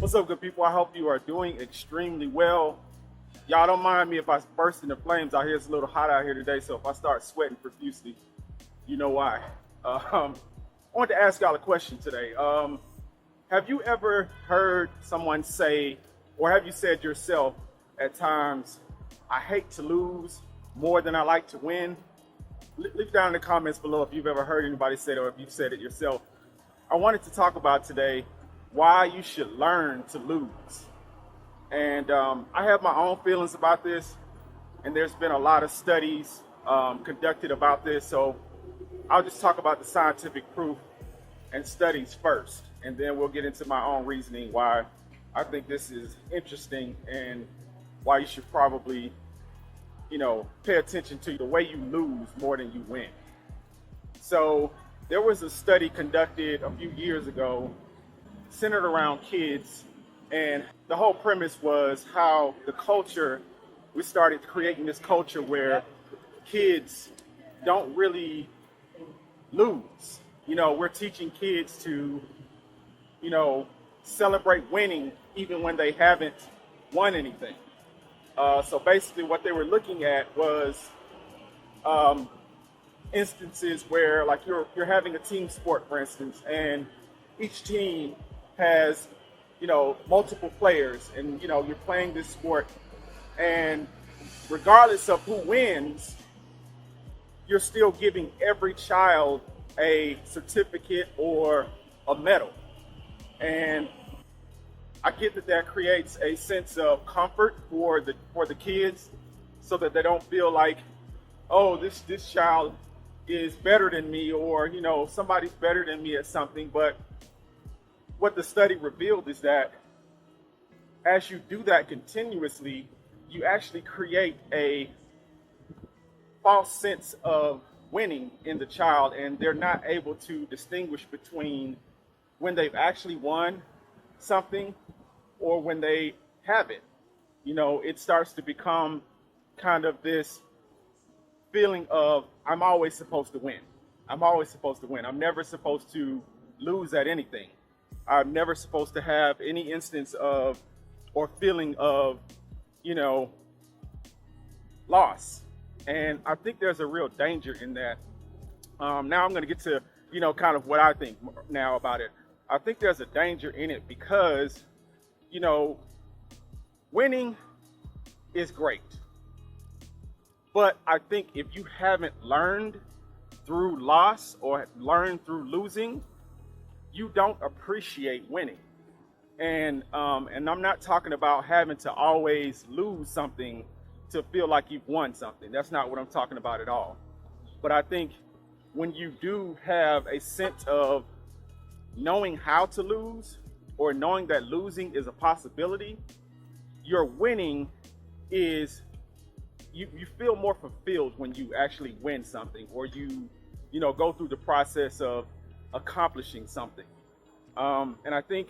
What's up, good people? I hope you are doing extremely well. Y'all don't mind me if I burst into flames out here. It's a little hot out here today, so if I start sweating profusely, you know why. I wanted to ask y'all a question today. Have you ever heard someone say, or have you said yourself at times, I hate to lose more than I like to win? Leave down in the comments below if you've ever heard anybody say it or if you've said it yourself. I wanted to talk about today why you should learn to lose. And I have my own feelings about this, and there's been a lot of studies conducted about this. So I'll just talk about the scientific proof and studies first, and then we'll get into my own reasoning why I think this is interesting and why you should probably, pay attention to the way you lose more than you win. So there was a study conducted a few years ago centered around kids, and the whole premise was how we started creating this culture where kids don't really lose. We're teaching kids to, celebrate winning even when they haven't won anything. So basically what they were looking at was instances where, like, you're having a team sport, for instance, and each team has, multiple players, and, you're playing this sport, and regardless of who wins, you're still giving every child a certificate or a medal. And I get that creates a sense of comfort for the kids, so that they don't feel like, oh, this child is better than me, or somebody's better than me at something. But what the study revealed is that as you do that continuously, you actually create a false sense of winning in the child, and they're not able to distinguish between when they've actually won something or when they haven't. It starts to become kind of this feeling of, I'm always supposed to win. I'm always supposed to win. I'm never supposed to lose at anything. I'm never supposed to have any instance of or feeling of, loss. And I think there's a real danger in that. Now I'm going to get to, kind of what I think now about it. I think there's a danger in it because, winning is great. But I think if you haven't learned through loss or learned through losing, you don't appreciate winning. And I'm not talking about having to always lose something to feel like you've won something. That's not what I'm talking about at all. But I think when you do have a sense of knowing how to lose, or knowing that losing is a possibility, your winning is, you feel more fulfilled when you actually win something, or you go through the process of accomplishing something. And I think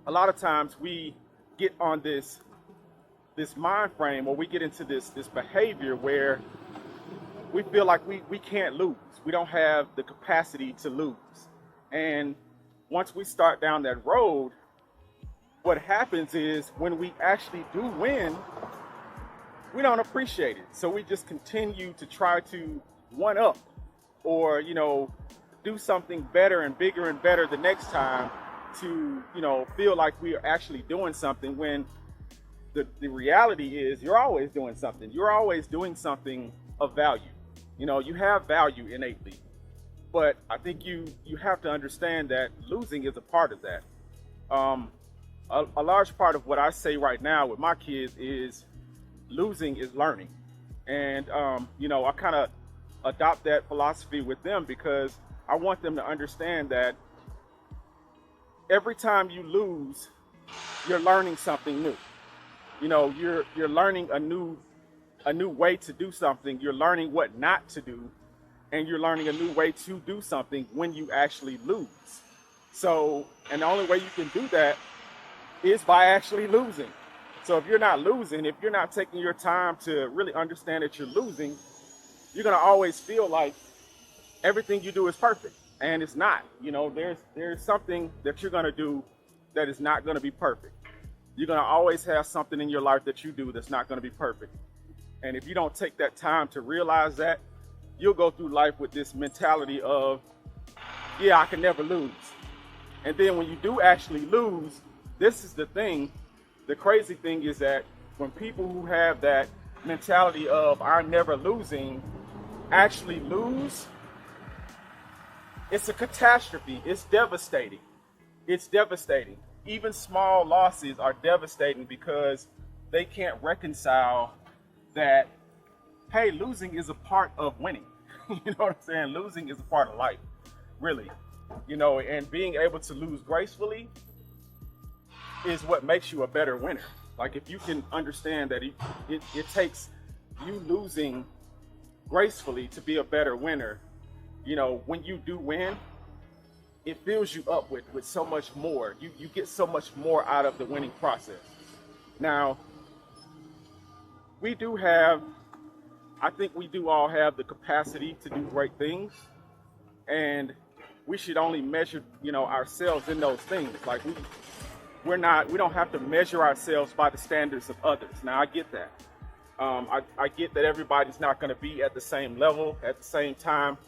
a lot of times we get on this mind frame, or we get into this behavior where we feel like we can't lose. We don't have the capacity to lose. And once we start down that road, what happens is when we actually do win, we don't appreciate it. So we just continue to try to one up, or, do something better and bigger and better the next time to, feel like we are actually doing something, when the reality is you're always doing something. You're always doing something of value. You have value innately. But I think you have to understand that losing is a part of that. A large part of what I say right now with my kids is losing is learning. And, I kind of adopt that philosophy with them because I want them to understand that every time you lose, you're learning something new. You're learning a new way to do something. You're learning what not to do, and you're learning a new way to do something when you actually lose. So, and the only way you can do that is by actually losing. So if you're not losing, if you're not taking your time to really understand that you're losing, you're going to always feel like everything you do is perfect, and it's not. There's something that you're going to do that is not going to be perfect. You're going to always have something in your life that you do that's not going to be perfect. And if you don't take that time to realize that, you'll go through life with this mentality of, yeah, I can never lose. And then when you do actually lose, this is the thing. The crazy thing is that when people who have that mentality of I'm never losing actually lose, it's a catastrophe. It's devastating. It's devastating. Even small losses are devastating because they can't reconcile that, hey, losing is a part of winning. You know what I'm saying? Losing is a part of life, really. You know, and being able to lose gracefully is what makes you a better winner. Like if you can understand that it takes you losing gracefully to be a better winner, you know, when you do win, it fills you up with so much more. You get so much more out of the winning process. Now, I think we do all have the capacity to do great things, and we should only measure, you know, ourselves in those things. Like we don't have to measure ourselves by the standards of others. Now, I get that. I get that everybody's not going to be at the same level at the same time.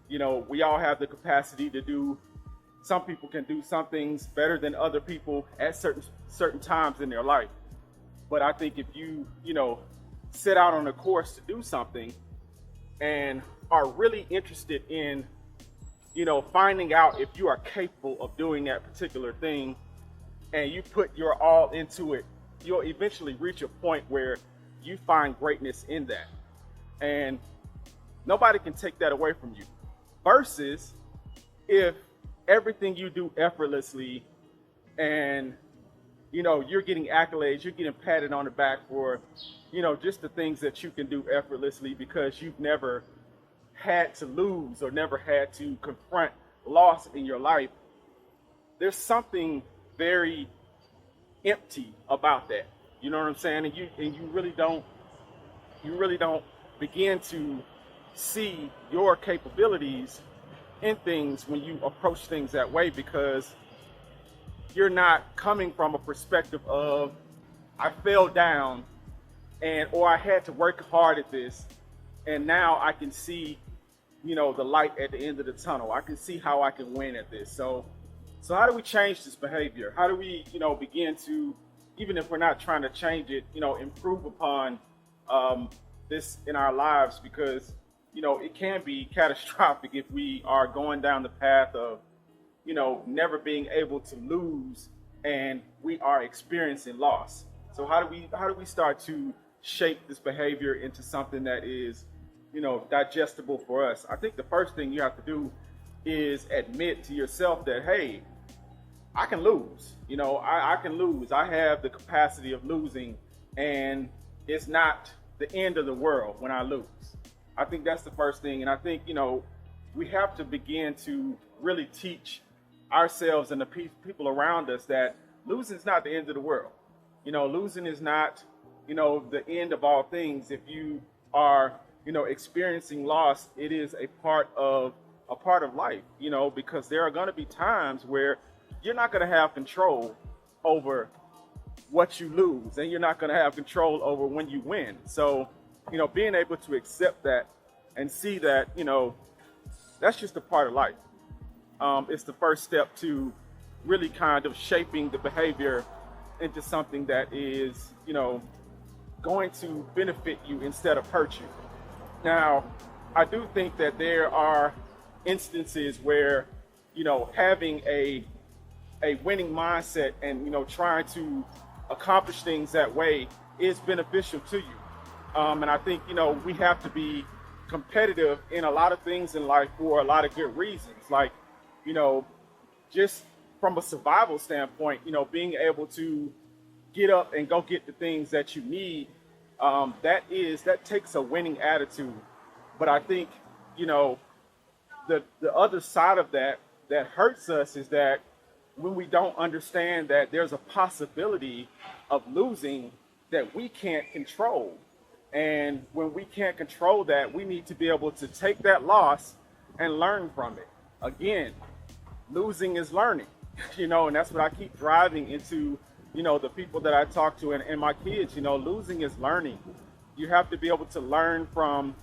You know, we all have the capacity to do. Some people can do some things better than other people at certain times in their life. But I think if you know, set out on a course to do something and are really interested in, you know, finding out if you are capable of doing that particular thing, and you put your all into it, you'll eventually reach a point where you find greatness in that. And nobody can take that away from you. Versus if everything you do effortlessly and, you know, you're getting accolades, you're getting patted on the back for, you know, just the things that you can do effortlessly because you've never had to lose or never had to confront loss in your life. There's something very empty about that. You know what I'm saying? And you really don't begin to see your capabilities in things when you approach things that way, because you're not coming from a perspective of I fell down or I had to work hard at this and now I can see, you know, the light at the end of the tunnel. I can see how I can win at this. So how do we change this behavior? How do we, you know, begin to, even if we're not trying to change it, you know, improve upon this in our lives? Because, you know, it can be catastrophic if we are going down the path of, you know, never being able to lose and we are experiencing loss. So how do we start to shape this behavior into something that is, you know, digestible for us? I think the first thing you have to do is admit to yourself that, hey, I can lose. You know, I can lose. I have the capacity of losing, and it's not the end of the world when I lose. I think that's the first thing. And I think, you know, we have to begin to really teach ourselves and the people around us that losing is not the end of the world. You know, losing is not, you know, the end of all things. If you are, you know, experiencing loss, it is a part of life, you know, because there are going to be times where you're not going to have control over what you lose, and you're not going to have control over when you win. So, you know, being able to accept that and see that, you know, that's just a part of life. It's the first step to really kind of shaping the behavior into something that is, you know, going to benefit you instead of hurt you. Now, I do think that there are instances where, you know, having a winning mindset and, you know, trying to accomplish things that way is beneficial to you. And I think, you know, we have to be competitive in a lot of things in life for a lot of good reasons. Like, you know, just from a survival standpoint, you know, being able to get up and go get the things that you need, that takes a winning attitude. But I think, you know, the other side of that hurts us is that when we don't understand that there's a possibility of losing that we can't control. And when we can't control that, we need to be able to take that loss and learn from it. Again, losing is learning. You know, and that's what I keep driving into, you know, the people that I talk to and my kids. You know, losing is learning. You have to be able to learn from,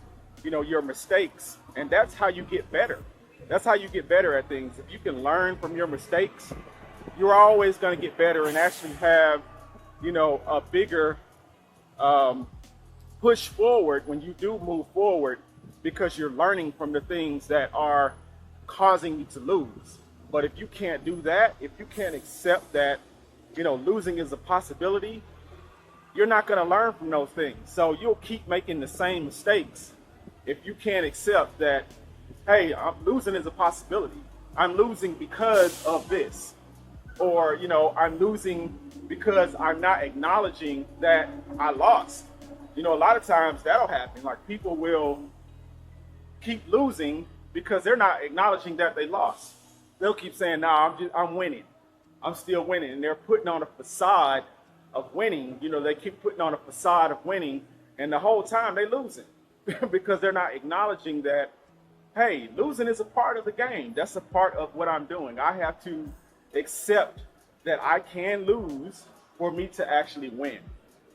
you know, your mistakes, and that's how you get better. That's how you get better at things. If you can learn from your mistakes, you're always going to get better and actually have, you know, a bigger push forward when you do move forward, because you're learning from the things that are causing you to lose. But if you can't do that, if you can't accept that, you know, losing is a possibility, you're not going to learn from those things. So you'll keep making the same mistakes if you can't accept that, hey, losing is a possibility. I'm losing because of this. Or, you know, I'm losing because I'm not acknowledging that I lost. You know, a lot of times that'll happen. Like, people will keep losing because they're not acknowledging that they lost. They'll keep saying, "No, I'm winning. I'm still winning," and they're putting on a facade of winning. You know, they keep putting on a facade of winning, and the whole time they losing because they're not acknowledging that, hey, losing is a part of the game. That's a part of what I'm doing. I have to accept that I can lose for me to actually win.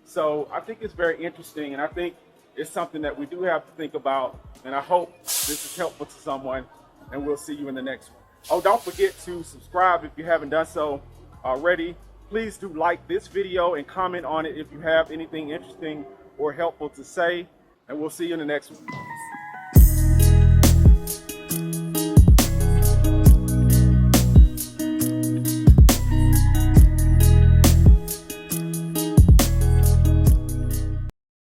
So I think it's very interesting, and I think it's something that we do have to think about, and I hope this is helpful to someone, and we'll see you in the next one. Oh, don't forget to subscribe if you haven't done so already. Please do like this video and comment on it if you have anything interesting or helpful to say, and we'll see you in the next one.